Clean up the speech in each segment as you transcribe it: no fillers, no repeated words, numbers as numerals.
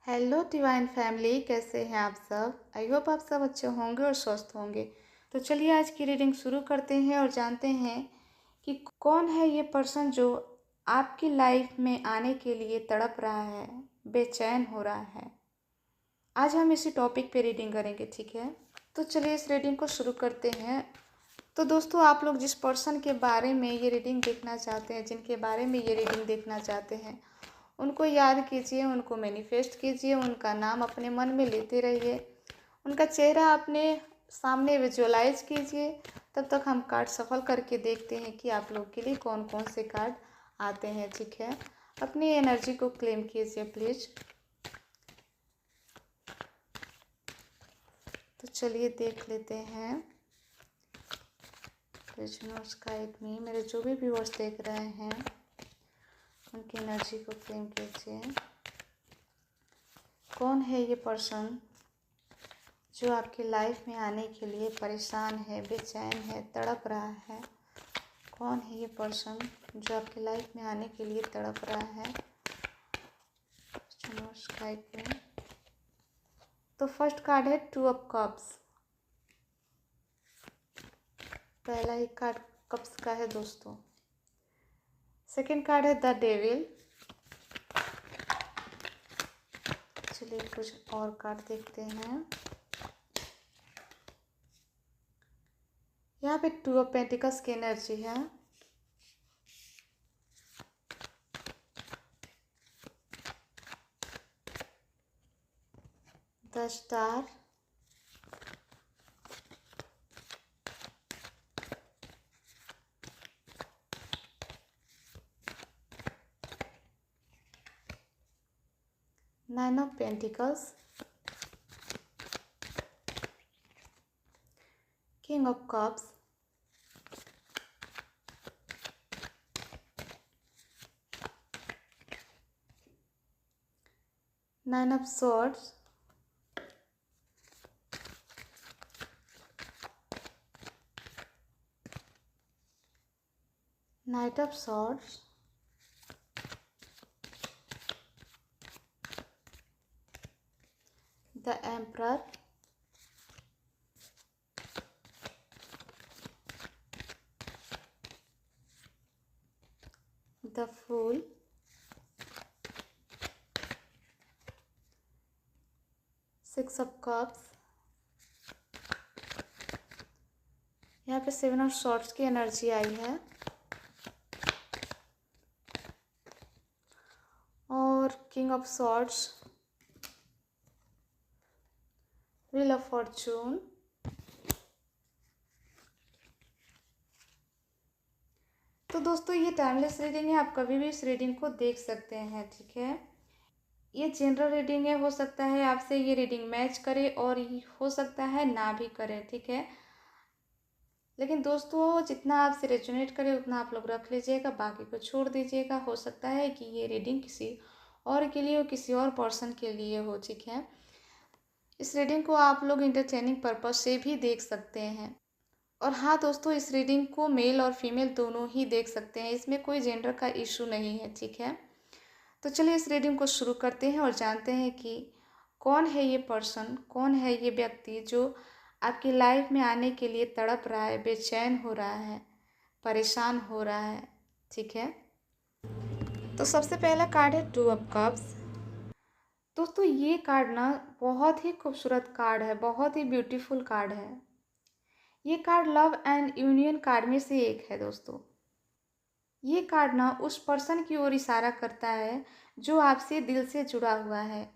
Hello divine family, कैसे हैं आप सब। आई होप आप सब अच्छे होंगे और स्वस्थ होंगे। तो चलिए आज की रीडिंग शुरू करते हैं और जानते हैं कि कौन है ये पर्सन जो आपकी लाइफ में आने के लिए तड़प रहा है, बेचैन हो रहा है। आज हम इसी टॉपिक पे रीडिंग करेंगे, ठीक है। तो चलिए इस रीडिंग को शुरू करते हैं। तो दोस्तों, आप लोग जिस पर्सन के बारे में ये रीडिंग देखना चाहते हैं, जिनके बारे में ये रीडिंग देखना चाहते हैं, उनको याद कीजिए, उनको मैनिफेस्ट कीजिए, उनका नाम अपने मन में लेते रहिए, उनका चेहरा अपने सामने विजुअलाइज कीजिए। तब तक हम कार्ड सफल करके देखते हैं कि आप लोग के लिए कौन कौन से कार्ड आते हैं, ठीक है। अपनी एनर्जी को क्लेम कीजिए प्लीज़। तो चलिए देख लेते हैं। लिसनर्स गाइड मी, मेरे जो भी व्यूअर्स देख रहे हैं उनकी एनर्जी को क्लेम कीजिए। कौन है ये पर्सन जो आपकी लाइफ में आने के लिए परेशान है, बेचैन है, तड़प रहा है। कौन है ये पर्सन जो आपकी लाइफ में आने के लिए तड़प रहा है। तो फर्स्ट कार्ड है 2 ऑफ कप्स। पहला ही कार्ड कप्स का है दोस्तों। सेकंड कार्ड है द डेविल। चलिए कुछ और कार्ड देखते हैं। यहाँ पे 2 ऑफ पेंटिकल्स की एनर्जी है। The star. Nine of pentacles. King of cups. Nine of swords. Knight of swords. The emperor. The fool. Six of cups. यहाँ पे 7 ऑफ सॉर्ड्स की एनर्जी आई है और king of swords, wheel of fortune. तो दोस्तों, ये टाइमलेस रीडिंग है, आप कभी भी इस रीडिंग को देख सकते हैं, ठीक है। ये जनरल रीडिंग है, हो सकता है आपसे ये रीडिंग मैच करे और हो सकता है ना भी करे, ठीक है। लेकिन दोस्तों, जितना आपसे रेजोनेट करे उतना आप लोग रख लीजिएगा, बाकी को छोड़ दीजिएगा। हो सकता है कि ये रीडिंग किसी और के लिए हो, किसी और पर्सन के लिए हो, ठीक है। इस रीडिंग को आप लोग इंटरटेनिंग पर्पस से भी देख सकते हैं। और हाँ दोस्तों, इस रीडिंग को मेल और फीमेल दोनों ही देख सकते हैं, इसमें कोई जेंडर का इशू नहीं है, ठीक है। तो चलिए इस रीडिंग को शुरू करते हैं और जानते हैं कि कौन है ये पर्सन, कौन है ये व्यक्ति जो आपकी लाइफ में आने के लिए तड़प रहा है, बेचैन हो रहा है, परेशान हो रहा है, ठीक है। तो सबसे पहला कार्ड है 2 ऑफ कप्स। दोस्तों, ये कार्ड ना बहुत ही खूबसूरत कार्ड है, बहुत ही ब्यूटीफुल कार्ड है। ये card love and union card में से एक है दोस्तों। ये कार्ड ना उस पर्सन की ओर इशारा करता है जो आपसे दिल से जुड़ा हुआ है,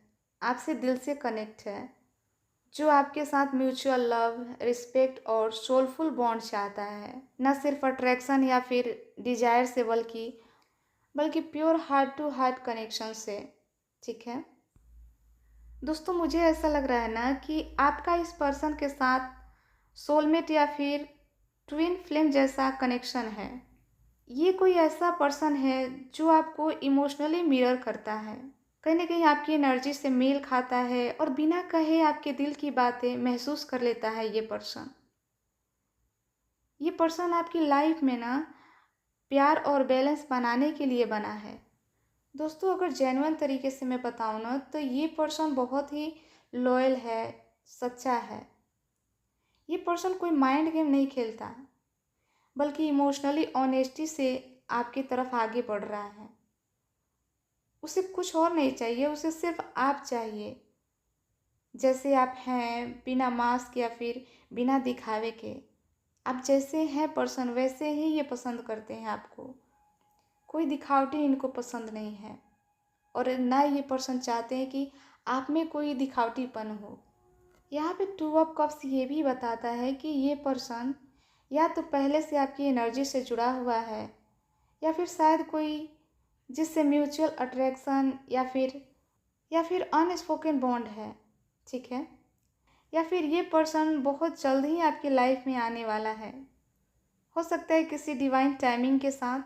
आपसे दिल से कनेक्ट है, जो आपके साथ म्यूचुअल लव, रिस्पेक्ट और सोलफुल बॉन्ड चाहता है। न सिर्फ अट्रैक्शन या फिर डिजायर से, बल्कि pure heart to heart connection से, ठीक है। दोस्तों, मुझे ऐसा लग रहा है ना कि आपका इस पर्सन के साथ सोलमेट या फिर ट्विन फ्लेम जैसा कनेक्शन है। ये कोई ऐसा पर्सन है जो आपको इमोशनली मिरर करता है, कहीं ना कहीं आपकी एनर्जी से मेल खाता है और बिना कहे आपके दिल की बातें महसूस कर लेता है। ये पर्सन आपकी लाइफ में ना प्यार और बैलेंस बनाने के लिए बना है। दोस्तों अगर जेन्युइन तरीके से मैं बताऊँ ना तो ये पर्सन बहुत ही लॉयल है, सच्चा है। ये पर्सन कोई माइंड गेम नहीं खेलता, बल्कि इमोशनली ऑनेस्टी से आपकी तरफ आगे बढ़ रहा है। उसे कुछ और नहीं चाहिए, उसे सिर्फ आप चाहिए, जैसे आप हैं, बिना मास्क या फिर बिना दिखावे के। आप जैसे हैं पर्सन वैसे ही ये पसंद करते हैं आपको। कोई दिखावटी इनको पसंद नहीं है, और ना ये पर्सन चाहते हैं कि आप में कोई दिखावटीपन हो। यहाँ पे टू ऑफ कप्स ये भी बताता है कि ये पर्सन या तो पहले से आपकी एनर्जी से जुड़ा हुआ है, या फिर शायद कोई जिससे म्यूचुअल अट्रैक्शन या फिर अनस्पोकन बॉन्ड है, ठीक है। या फिर ये पर्सन बहुत जल्द ही आपकी लाइफ में आने वाला है। हो सकता है किसी डिवाइन टाइमिंग के साथ,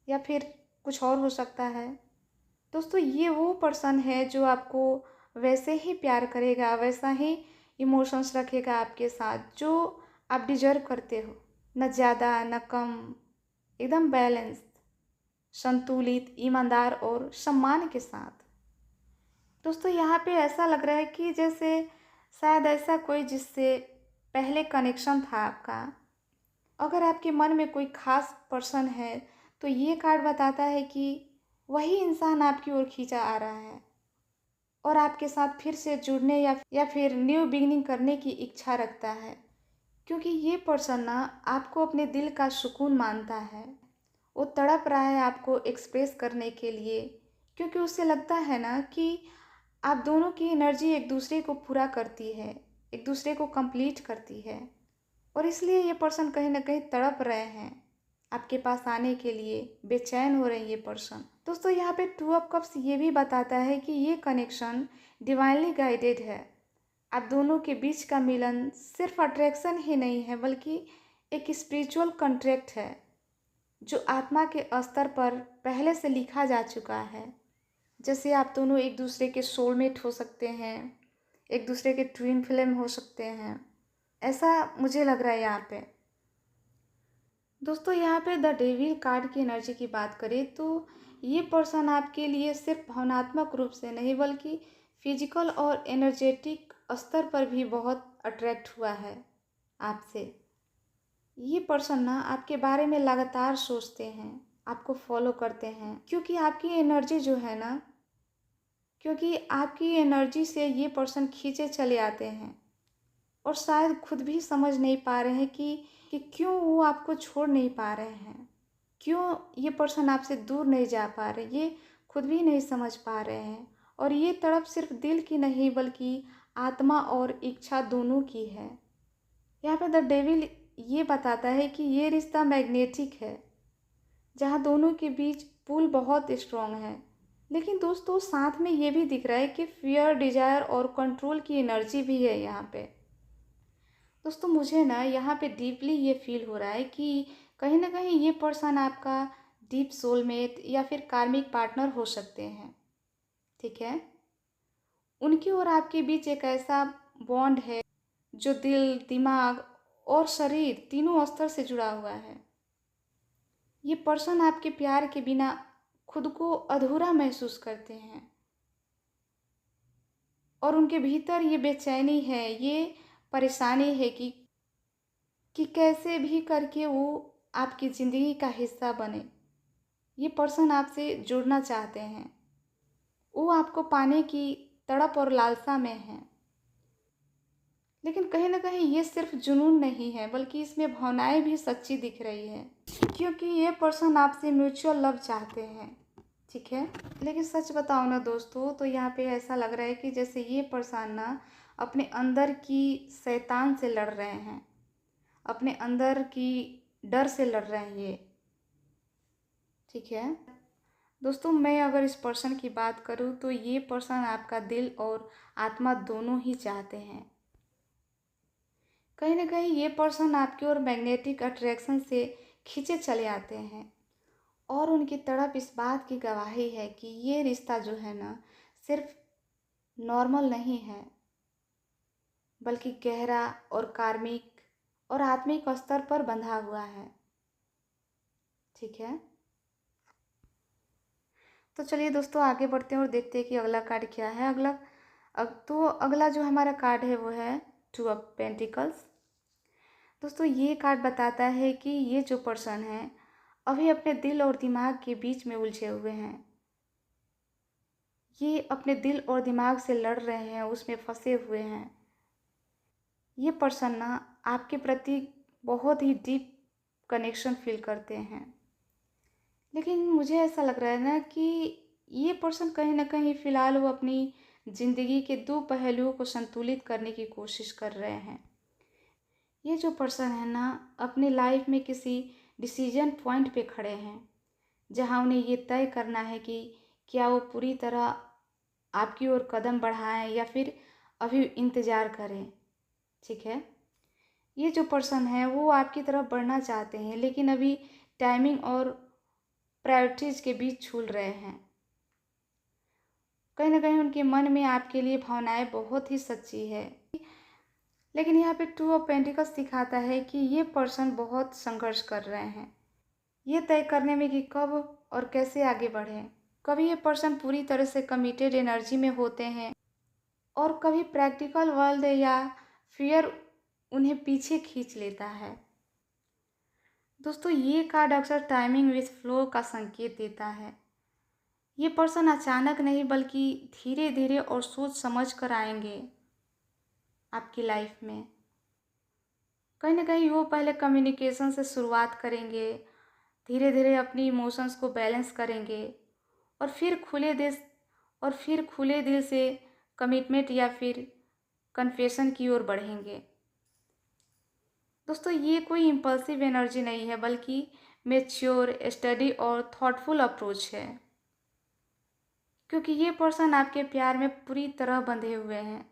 या फिर कुछ और हो सकता है। दोस्तों ये वो पर्सन है जो आपको वैसे ही प्यार करेगा, वैसा ही इमोशंस रखेगा आपके साथ जो आप डिजर्व करते हो। न ज़्यादा न कम, एकदम बैलेंस्ड, संतुलित, ईमानदार और सम्मान के साथ। दोस्तों यहाँ पे ऐसा लग रहा है कि जैसे शायद ऐसा कोई जिससे पहले कनेक्शन था आपका। अगर आपके मन में कोई खास पर्सन है तो ये कार्ड बताता है कि वही इंसान आपकी ओर खींचा आ रहा है और आपके साथ फिर से जुड़ने या फिर न्यू बिगिनिंग करने की इच्छा रखता है। क्योंकि ये पर्सन ना आपको अपने दिल का सुकून मानता है। वो तड़प रहा है आपको एक्सप्रेस करने के लिए, क्योंकि उसे लगता है ना कि आप दोनों की एनर्जी एक दूसरे को पूरा करती है, एक दूसरे को कंप्लीट करती है। और इसलिए ये पर्सन कहीं ना कहीं तड़प रहे हैं आपके पास आने के लिए, बेचैन हो रहे हैं ये पर्सन। दोस्तों यहाँ पे टू ऑफ कप्स ये भी बताता है कि ये कनेक्शन डिवाइनली गाइडेड है। आप दोनों के बीच का मिलन सिर्फ अट्रैक्शन ही नहीं है, बल्कि एक स्पिरिचुअल कॉन्ट्रैक्ट है जो आत्मा के स्तर पर पहले से लिखा जा चुका है। जैसे आप दोनों एक दूसरे के सोलमेट हो सकते हैं, एक दूसरे के ट्विन फ्लेम हो सकते हैं, ऐसा मुझे लग रहा है यहाँ पे। दोस्तों यहाँ पे द डेविल कार्ड की एनर्जी की बात करें तो ये पर्सन आपके लिए सिर्फ भावनात्मक रूप से नहीं बल्कि फिजिकल और एनर्जेटिक स्तर पर भी बहुत अट्रैक्ट हुआ है आपसे। ये पर्सन ना आपके बारे में लगातार सोचते हैं, आपको फॉलो करते हैं, क्योंकि आपकी एनर्जी से ये पर्सन खींचे चले आते हैं। और शायद खुद भी समझ नहीं पा रहे हैं कि क्यों वो आपको छोड़ नहीं पा रहे हैं, क्यों ये पर्सन आपसे दूर नहीं जा पा रहे, ये खुद भी नहीं समझ पा रहे हैं। और ये तड़प सिर्फ दिल की नहीं बल्कि आत्मा और इच्छा दोनों की है। यहाँ पे द डेविल ये बताता है कि ये रिश्ता मैग्नेटिक है, जहाँ दोनों के बीच पुल बहुत स्ट्रॉन्ग है। लेकिन दोस्तों साथ में ये भी दिख रहा है कि फियर, डिजायर और कंट्रोल की एनर्जी भी है यहाँ पे। दोस्तों मुझे ना यहाँ पे डीपली ये फील हो रहा है कि कहीं ना कहीं ये पर्सन आपका डीप सोलमेट या फिर कार्मिक पार्टनर हो सकते हैं, ठीक है। उनकी और आपके बीच एक ऐसा बॉन्ड है जो दिल, दिमाग और शरीर तीनों स्तर से जुड़ा हुआ है। ये पर्सन आपके प्यार के बिना खुद को अधूरा महसूस करते हैं, और उनके भीतर ये बेचैनी है, ये परेशानी है कि कैसे भी करके वो आपकी ज़िंदगी का हिस्सा बने। ये पर्सन आपसे जुड़ना चाहते हैं, वो आपको पाने की तड़प और लालसा में है। लेकिन कहीं ना कहीं ये सिर्फ जुनून नहीं है, बल्कि इसमें भावनाएं भी सच्ची दिख रही है, क्योंकि ये पर्सन आपसे म्यूचुअल लव चाहते हैं, ठीक है। लेकिन सच बताओ ना दोस्तों, तो यहाँ पे ऐसा लग रहा है कि जैसे ये पर्सन ना अपने अंदर की शैतान से लड़ रहे हैं, अपने अंदर की डर से लड़ रहे हैं ये, ठीक है। दोस्तों मैं अगर इस पर्सन की बात करूँ तो ये पर्सन आपका दिल और आत्मा दोनों ही चाहते हैं। कहीं ना कहीं ये पर्सन आपकी ओर मैग्नेटिक अट्रैक्शन से खींचे चले आते हैं, और उनकी तड़प इस बात की गवाही है कि ये रिश्ता जो है ना सिर्फ नॉर्मल नहीं है, बल्कि गहरा और कार्मिक और आत्मिक स्तर पर बंधा हुआ है, ठीक है। तो चलिए दोस्तों आगे बढ़ते हैं और देखते हैं कि अगला कार्ड क्या है। अगला जो हमारा कार्ड है वो है टू ऑफ पेंटिकल्स। दोस्तों ये कार्ड बताता है कि ये जो पर्सन है अभी अपने दिल और दिमाग के बीच में उलझे हुए हैं। ये अपने दिल और दिमाग से लड़ रहे हैं, उसमें फंसे हुए हैं। ये पर्सन ना आपके प्रति बहुत ही डीप कनेक्शन फील करते हैं, लेकिन मुझे ऐसा लग रहा है ना कि ये पर्सन कहीं ना कहीं फ़िलहाल वो अपनी ज़िंदगी के दो पहलुओं को संतुलित करने की कोशिश कर रहे हैं। ये जो पर्सन है ना अपनी लाइफ में किसी डिसीजन पॉइंट पे खड़े हैं, जहाँ उन्हें ये तय करना है कि क्या वो पूरी तरह आपकी ओर कदम बढ़ाएं या फिर अभी इंतज़ार करें। ठीक है, ये जो पर्सन है वो आपकी तरफ बढ़ना चाहते हैं, लेकिन अभी टाइमिंग और प्रायोरिटीज़ के बीच झूल रहे हैं। कहीं ना कहीं उनके मन में आपके लिए भावनाएं बहुत ही सच्ची है, लेकिन यहाँ पे टू ऑफ पेंटिकल्स दिखाता है कि ये पर्सन बहुत संघर्ष कर रहे हैं ये तय करने में कि कब और कैसे आगे बढ़ें। कभी ये पर्सन पूरी तरह से कमिटेड एनर्जी में होते हैं और कभी प्रैक्टिकल वर्ल्ड या फियर उन्हें पीछे खींच लेता है। दोस्तों ये कार्ड अक्सर टाइमिंग विथ फ्लो का संकेत देता है। ये पर्सन अचानक नहीं बल्कि धीरे धीरे और सोच समझ कर आएंगे आपकी लाइफ में। कहीं ना कहीं वो पहले कम्युनिकेशन से शुरुआत करेंगे, धीरे धीरे अपनी इमोशंस को बैलेंस करेंगे और फिर खुले दिल से कमिटमेंट या फिर कन्फेशन की ओर बढ़ेंगे। दोस्तों ये कोई इम्पल्सिव एनर्जी नहीं है बल्कि मैच्योर, स्टडी और थॉटफुल अप्रोच है, क्योंकि ये पर्सन आपके प्यार में पूरी तरह बंधे हुए हैं,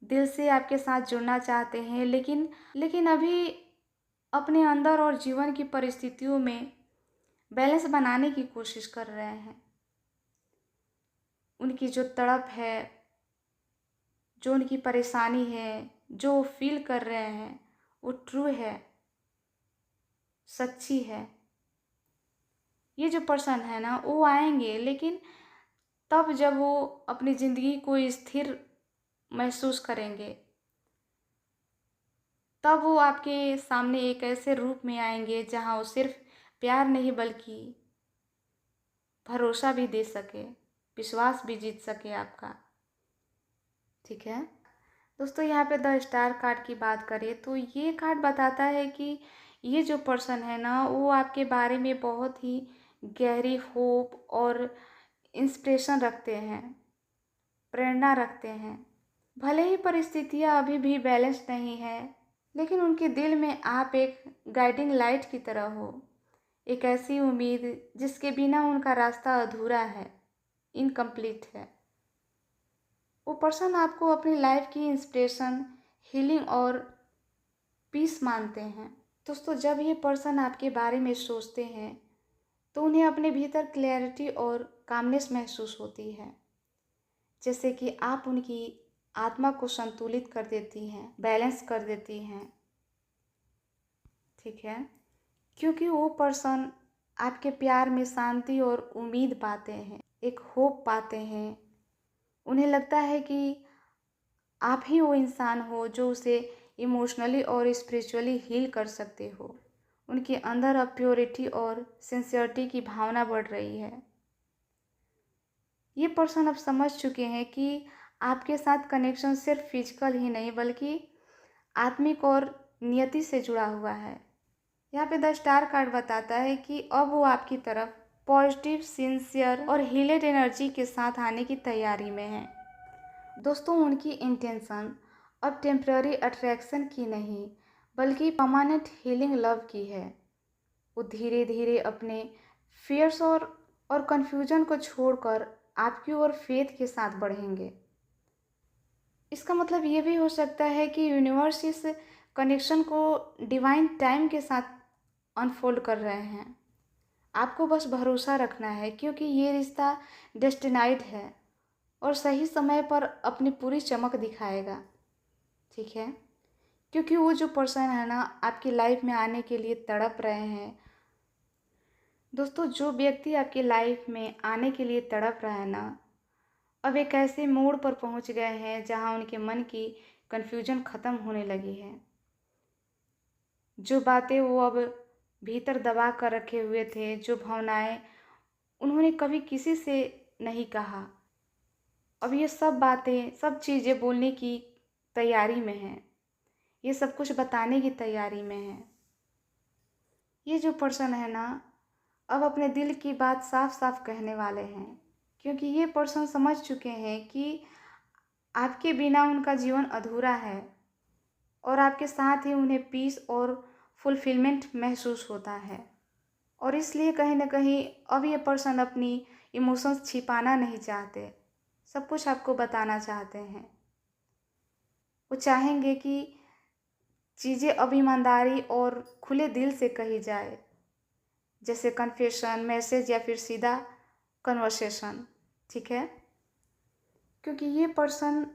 दिल से आपके साथ जुड़ना चाहते हैं, लेकिन अभी अपने अंदर और जीवन की परिस्थितियों में बैलेंस बनाने की कोशिश कर रहे हैं। उनकी जो तड़प है, जो उनकी परेशानी है, जो वो फील कर रहे हैं वो ट्रू है, सच्ची है। ये जो पर्सन है ना वो आएंगे, लेकिन तब जब वो अपनी ज़िंदगी को स्थिर महसूस करेंगे, तब वो आपके सामने एक ऐसे रूप में आएंगे जहाँ वो सिर्फ प्यार नहीं बल्कि भरोसा भी दे सके, विश्वास भी जीत सके आपका। ठीक है दोस्तों, यहाँ पे द स्टार कार्ड की बात करें तो ये कार्ड बताता है कि ये जो पर्सन है ना वो आपके बारे में बहुत ही गहरी होप और इंस्पिरेशन रखते हैं, प्रेरणा रखते हैं। भले ही परिस्थितियाँ अभी भी बैलेंस नहीं है, लेकिन उनके दिल में आप एक गाइडिंग लाइट की तरह हो, एक ऐसी उम्मीद जिसके बिना उनका रास्ता अधूरा है, इनकम्प्लीट है। वो पर्सन आपको अपनी लाइफ की इंस्पिरेशन, हीलिंग और पीस मानते हैं। दोस्तों जब ये पर्सन आपके बारे में सोचते हैं तो उन्हें अपने भीतर क्लैरिटी और कामनेस महसूस होती है, जैसे कि आप उनकी आत्मा को संतुलित कर देती हैं, बैलेंस कर देती हैं। ठीक है, क्योंकि वो पर्सन आपके प्यार में शांति और उम्मीद पाते हैं, एक होप पाते हैं। उन्हें लगता है कि आप ही वो इंसान हो जो उसे इमोशनली और स्पिरिचुअली हील कर सकते हो। उनके अंदर अब प्योरिटी और सिंसियरिटी की भावना बढ़ रही है। ये पर्सन अब समझ चुके हैं कि आपके साथ कनेक्शन सिर्फ फिजिकल ही नहीं बल्कि आत्मिक और नियति से जुड़ा हुआ है। यहाँ पे द स्टार कार्ड बताता है कि अब वो आपकी तरफ पॉजिटिव, सिंसियर और हीलेड एनर्जी के साथ आने की तैयारी में है। दोस्तों उनकी इंटेंशन अब टेम्पररी अट्रैक्शन की नहीं बल्कि परमानेंट हीलिंग लव की है। वो धीरे धीरे अपने फियर्स और कन्फ्यूजन को छोड़कर आपकी ओर फेथ के साथ बढ़ेंगे। इसका मतलब ये भी हो सकता है कि यूनिवर्स इस कनेक्शन को डिवाइन टाइम के साथ अनफोल्ड कर रहे हैं। आपको बस भरोसा रखना है, क्योंकि ये रिश्ता डेस्टिनाइड है और सही समय पर अपनी पूरी चमक दिखाएगा। ठीक है, क्योंकि वो जो पर्सन है ना आपकी लाइफ में आने के लिए तड़प रहे हैं, दोस्तों, जो व्यक्ति आपकी लाइफ में आने के लिए तड़प रहा है ना, अब एक ऐसे मोड़ पर पहुंच गए हैं जहां उनके मन की कन्फ्यूजन ख़त्म होने लगी है। जो बातें वो अब भीतर दबा कर रखे हुए थे, जो भावनाएं उन्होंने कभी किसी से नहीं कहा, अब ये सब बातें, सब चीज़ें बोलने की तैयारी में हैं। ये सब कुछ बताने की तैयारी में है। ये जो पर्सन है ना, अब अपने दिल की बात साफ साफ कहने वाले हैं, क्योंकि ये पर्सन समझ चुके हैं कि आपके बिना उनका जीवन अधूरा है और आपके साथ ही उन्हें पीस और फुलफिलमेंट महसूस होता है। और इसलिए कहीं ना कहीं अब ये पर्सन अपनी इमोशंस छिपाना नहीं चाहते, सब कुछ आपको बताना चाहते हैं। वो चाहेंगे कि चीज़ें अब ईमानदारी और खुले दिल से कही जाए, जैसे कन्फेशन, मैसेज या फिर सीधा कन्वर्सेशन। ठीक है, क्योंकि ये पर्सन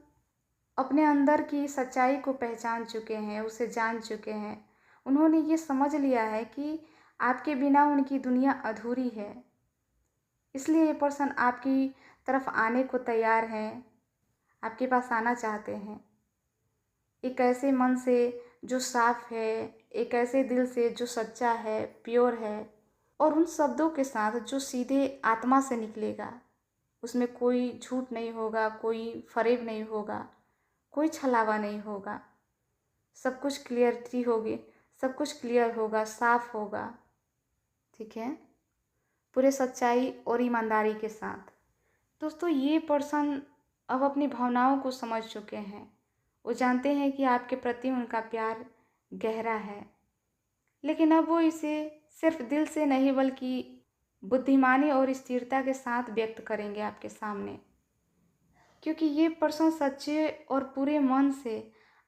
अपने अंदर की सच्चाई को पहचान चुके हैं, उसे जान चुके हैं। उन्होंने ये समझ लिया है कि आपके बिना उनकी दुनिया अधूरी है। इसलिए ये पर्सन आपकी तरफ आने को तैयार हैं, आपके पास आना चाहते हैं। एक ऐसे मन से जो साफ है, एक ऐसे दिल से जो सच्चा है, प्योर है, और उन शब्दों के साथ जो सीधे आत्मा से निकलेगा। उसमें कोई झूठ नहीं होगा, कोई फरेब नहीं होगा, कोई छलावा नहीं होगा। सब कुछ क्लियरिटी होगी, सब कुछ क्लियर होगा, साफ होगा। ठीक है, पूरे सच्चाई और ईमानदारी के साथ। दोस्तों, ये पर्सन अब अपनी भावनाओं को समझ चुके हैं। वो जानते हैं कि आपके प्रति उनका प्यार गहरा है, लेकिन अब वो इसे सिर्फ दिल से नहीं बल्कि बुद्धिमानी और स्थिरता के साथ व्यक्त करेंगे आपके सामने, क्योंकि ये पर्सन सच्चे और पूरे मन से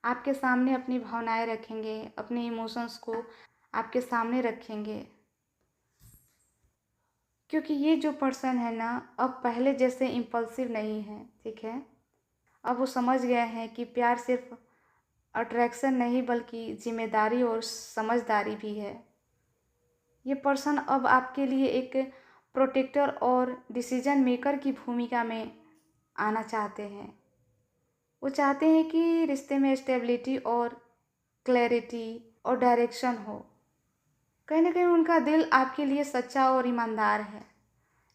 आपके सामने अपनी भावनाएं रखेंगे, अपने इमोशंस को आपके सामने रखेंगे। क्योंकि ये जो पर्सन है ना, अब पहले जैसे इम्पल्सिव नहीं है। ठीक है, अब वो समझ गए हैं कि प्यार सिर्फ अट्रैक्शन नहीं बल्कि जिम्मेदारी और समझदारी भी है। ये पर्सन अब आपके लिए एक प्रोटेक्टर और डिसीजन मेकर की भूमिका में आना चाहते हैं। वो चाहते हैं कि रिश्ते में स्टेबिलिटी और क्लैरिटी और डायरेक्शन हो। कहीं ना कहीं उनका दिल आपके लिए सच्चा और ईमानदार है,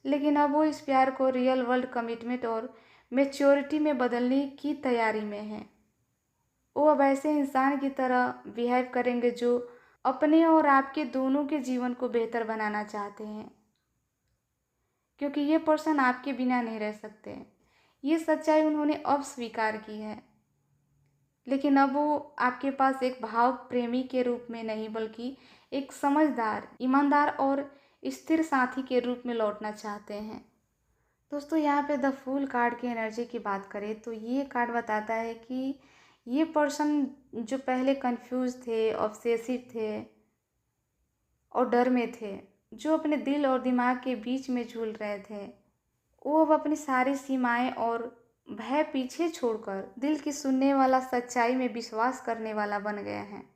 लेकिन अब वो इस प्यार को रियल वर्ल्ड कमिटमेंट और मेच्योरिटी में बदलने की तैयारी में है। वो अब ऐसे इंसान की तरह बिहेव करेंगे जो अपने और आपके दोनों के जीवन को बेहतर बनाना चाहते हैं, क्योंकि ये पर्सन आपके बिना नहीं रह सकते। ये सच्चाई उन्होंने अब स्वीकार की है, लेकिन अब वो आपके पास एक भाव प्रेमी के रूप में नहीं बल्कि एक समझदार, ईमानदार और स्थिर साथी के रूप में लौटना चाहते हैं। दोस्तों, यहाँ पे द फूल कार्ड की एनर्जी की बात करें तो ये कार्ड बताता है कि ये पर्सन जो पहले कंफ्यूज थे, ऑब्सेसिव थे और डर में थे, जो अपने दिल और दिमाग के बीच में झूल रहे थे, वो अब अपनी सारी सीमाएं और भय पीछे छोड़कर दिल की सुनने वाला, सच्चाई में विश्वास करने वाला बन गए हैं।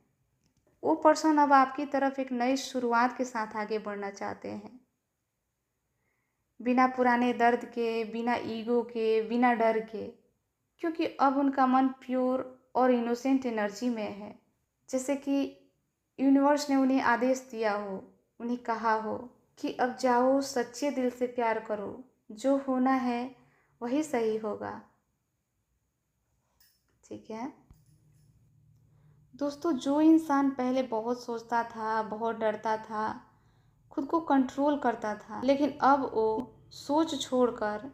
वो पर्सन अब आपकी तरफ एक नई शुरुआत के साथ आगे बढ़ना चाहते हैं, बिना पुराने दर्द के, बिना ईगो के, बिना डर के, क्योंकि अब उनका मन प्योर और इनोसेंट एनर्जी में है। जैसे कि यूनिवर्स ने उन्हें आदेश दिया हो, उन्हें कहा हो कि अब जाओ, सच्चे दिल से प्यार करो, जो होना है वही सही होगा। ठीक है दोस्तों, जो इंसान पहले बहुत सोचता था, बहुत डरता था, खुद को कंट्रोल करता था, लेकिन अब वो सोच छोड़कर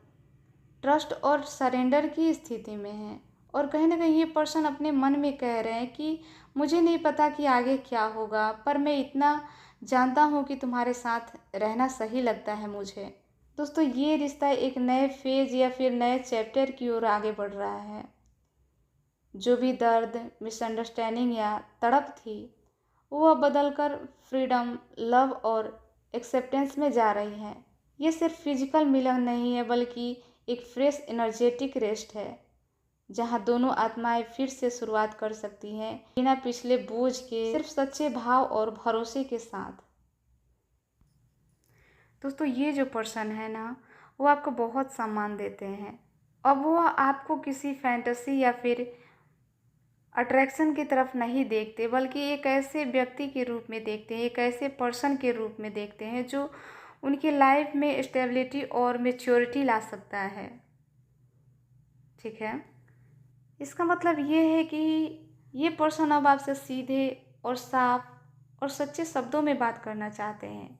ट्रस्ट और सरेंडर की स्थिति में है। और कहीं ना कहीं ये पर्सन अपने मन में कह रहे हैं कि मुझे नहीं पता कि आगे क्या होगा, पर मैं इतना जानता हूँ कि तुम्हारे साथ रहना सही लगता है मुझे। दोस्तों, ये रिश्ता एक नए फेज या फिर नए चैप्टर की ओर आगे बढ़ रहा है। जो भी दर्द, मिसअंडरस्टैंडिंग या तड़प थी, वो अब बदलकर फ्रीडम, लव और एक्सेप्टेंस में जा रही है। ये सिर्फ फिजिकल मिलन नहीं है बल्कि एक फ्रेश एनर्जेटिक रेस्ट है, जहाँ दोनों आत्माएं फिर से शुरुआत कर सकती हैं, बिना पिछले बोझ के, सिर्फ सच्चे भाव और भरोसे के साथ। दोस्तों ये जो पर्सन है ना, वो आपको बहुत सम्मान देते हैं। अब वो आपको किसी फैंटेसी या फिर अट्रैक्शन की तरफ नहीं देखते, बल्कि एक ऐसे व्यक्ति के रूप में देखते हैं, एक ऐसे पर्सन के रूप में देखते हैं जो उनकी लाइफ में स्टेबिलिटी और मैच्योरिटी ला सकता है। ठीक है, इसका मतलब ये है कि ये पर्सन अब आपसे सीधे और साफ और सच्चे शब्दों में बात करना चाहते हैं,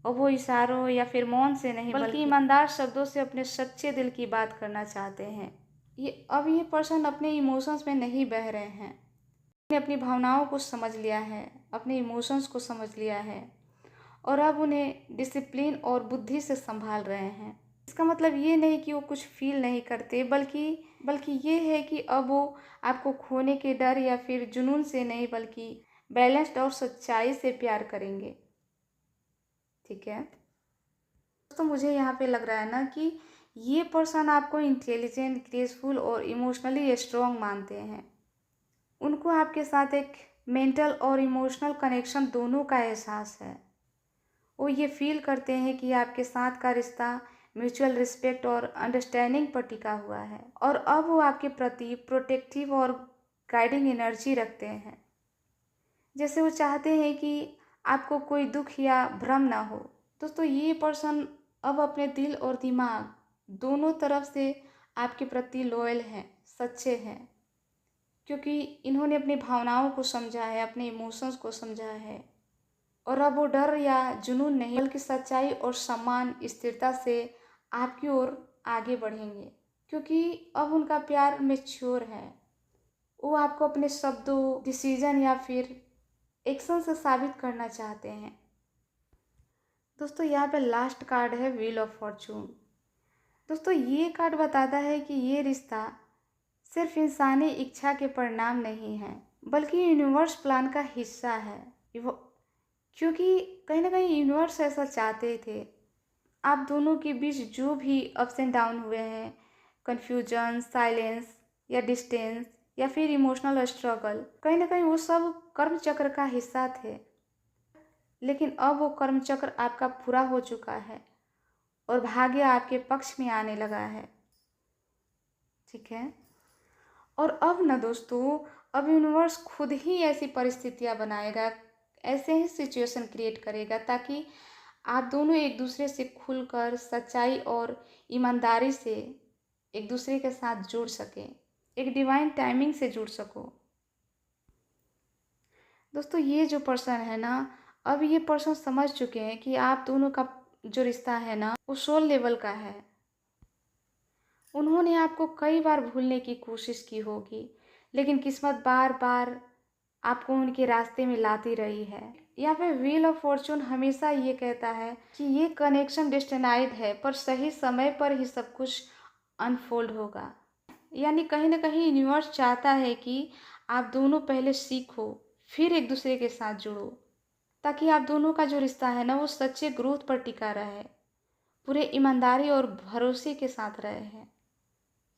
और वो इशारों या फिर मौन से नहीं, बल्कि ईमानदार शब्दों से अपने सच्चे दिल की बात करना चाहते हैं। ये पर्सन अपने इमोशंस में नहीं बह रहे हैं, उन्होंने अपनी भावनाओं को समझ लिया है, अपने इमोशंस को समझ लिया है, और अब उन्हें डिसिप्लिन और बुद्धि से संभाल रहे हैं। इसका मतलब ये नहीं कि वो कुछ फील नहीं करते, बल्कि ये है कि अब वो आपको खोने के डर या फिर जुनून से नहीं, बल्कि बैलेंस्ड और सच्चाई से प्यार करेंगे। ठीक है, तो मुझे यहाँ पे लग रहा है ना कि ये पर्सन आपको इंटेलिजेंट, ग्रेसफुल और इमोशनली स्ट्रॉन्ग मानते हैं। उनको आपके साथ एक मेंटल और इमोशनल कनेक्शन दोनों का एहसास है। वो ये फील करते हैं कि आपके साथ का रिश्ता म्यूचुअल रिस्पेक्ट और अंडरस्टैंडिंग पर टिका हुआ है, और अब वो आपके प्रति प्रोटेक्टिव और गाइडिंग एनर्जी रखते हैं। जैसे वो चाहते हैं कि आपको कोई दुख या भ्रम ना हो। दोस्तों ये पर्सन अब अपने दिल और दिमाग दोनों तरफ से आपके प्रति लॉयल हैं, सच्चे हैं, क्योंकि इन्होंने अपनी भावनाओं को समझा है, अपने इमोशंस को समझा है, और अब वो डर या जुनून नहीं, बल्कि सच्चाई और सम्मान, स्थिरता से आपकी ओर आगे बढ़ेंगे, क्योंकि अब उनका प्यार मैच्योर है। वो आपको अपने शब्दों, डिसीजन या फिर एक्शन से साबित करना चाहते हैं। दोस्तों यहाँ पे लास्ट कार्ड है व्हील ऑफ फॉर्चून। दोस्तों ये कार्ड बताता है कि ये रिश्ता सिर्फ इंसानी इच्छा के परिणाम नहीं है, बल्कि यूनिवर्स प्लान का हिस्सा है। क्योंकि कहीं ना कहीं यूनिवर्स ऐसा चाहते थे। आप दोनों के बीच जो भी अप्स एंड डाउन हुए हैं, कन्फ्यूजन, साइलेंस या डिस्टेंस या फिर इमोशनल स्ट्रगल, कहीं ना कहीं वो सब कर्म चक्र का हिस्सा थे। लेकिन अब वो कर्म चक्र आपका पूरा हो चुका है और भाग्य आपके पक्ष में आने लगा है। ठीक है, और अब ना दोस्तों, अब यूनिवर्स खुद ही ऐसी परिस्थितियां बनाएगा, ऐसे ही सिचुएशन क्रिएट करेगा, ताकि आप दोनों एक दूसरे से खुलकर सच्चाई और ईमानदारी से एक दूसरे के साथ जुड़ सकें, एक डिवाइन टाइमिंग से जुड़ सको। दोस्तों ये जो पर्सन है ना, अब ये पर्सन समझ चुके हैं कि आप दोनों का जो रिश्ता है ना, वो सोल लेवल का है। उन्होंने आपको कई बार भूलने की कोशिश की होगी, लेकिन किस्मत बार बार आपको उनके रास्ते में लाती रही है। यहाँ पे व्हील ऑफ फॉर्चून हमेशा ये कहता है कि ये कनेक्शन डेस्टिनाइड है, पर सही समय पर ही सब कुछ अनफोल्ड होगा। यानी कहीं ना कहीं यूनिवर्स चाहता है कि आप दोनों पहले सीखो, फिर एक दूसरे के साथ जुड़ो, ताकि आप दोनों का जो रिश्ता है ना, वो सच्चे ग्रोथ पर टिका रहे, पूरे ईमानदारी और भरोसे के साथ रहे हैं।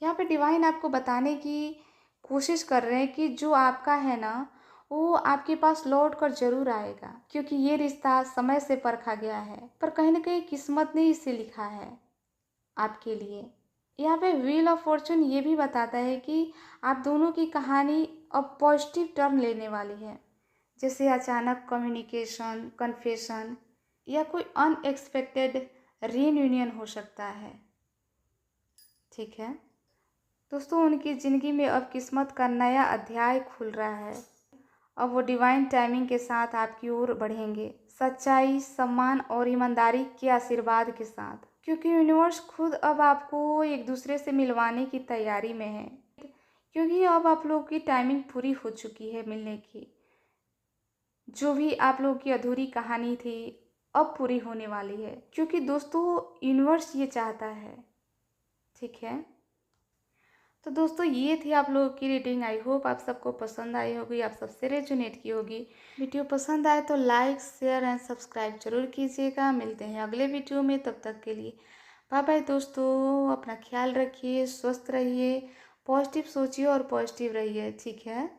यहाँ पे डिवाइन आपको बताने की कोशिश कर रहे हैं कि जो आपका है ना, वो आपके पास लौट कर जरूर आएगा, क्योंकि ये रिश्ता समय से परखा गया है, पर कहीं ना कहीं किस्मत ने इसे लिखा है आपके लिए। यहाँ पे व्हील ऑफ फॉर्चून ये भी बताता है कि आप दोनों की कहानी अब पॉजिटिव टर्न लेने वाली है, जैसे अचानक कम्युनिकेशन, कन्फेशन या कोई अनएक्सपेक्टेड रीयूनियन हो सकता है। ठीक है दोस्तों, उनकी ज़िंदगी में अब किस्मत का नया अध्याय खुल रहा है। अब वो डिवाइन टाइमिंग के साथ आपकी ओर बढ़ेंगे, सच्चाई, सम्मान और ईमानदारी के आशीर्वाद के साथ, क्योंकि यूनिवर्स खुद अब आपको एक दूसरे से मिलवाने की तैयारी में है, क्योंकि अब आप लोगों की टाइमिंग पूरी हो चुकी है मिलने की। जो भी आप लोगों की अधूरी कहानी थी अब पूरी होने वाली है, क्योंकि दोस्तों यूनिवर्स ये चाहता है। ठीक है, तो दोस्तों ये थी आप लोगों की रीडिंग। आई होप आप सबको पसंद आई होगी, आप सबसे रेजोनेट की होगी। वीडियो पसंद आए तो लाइक, शेयर एंड सब्सक्राइब जरूर कीजिएगा। मिलते हैं अगले वीडियो में, तब तक के लिए बाय बाय दोस्तों। अपना ख्याल रखिए, स्वस्थ रहिए, पॉजिटिव सोचिए और पॉजिटिव रहिए। ठीक है।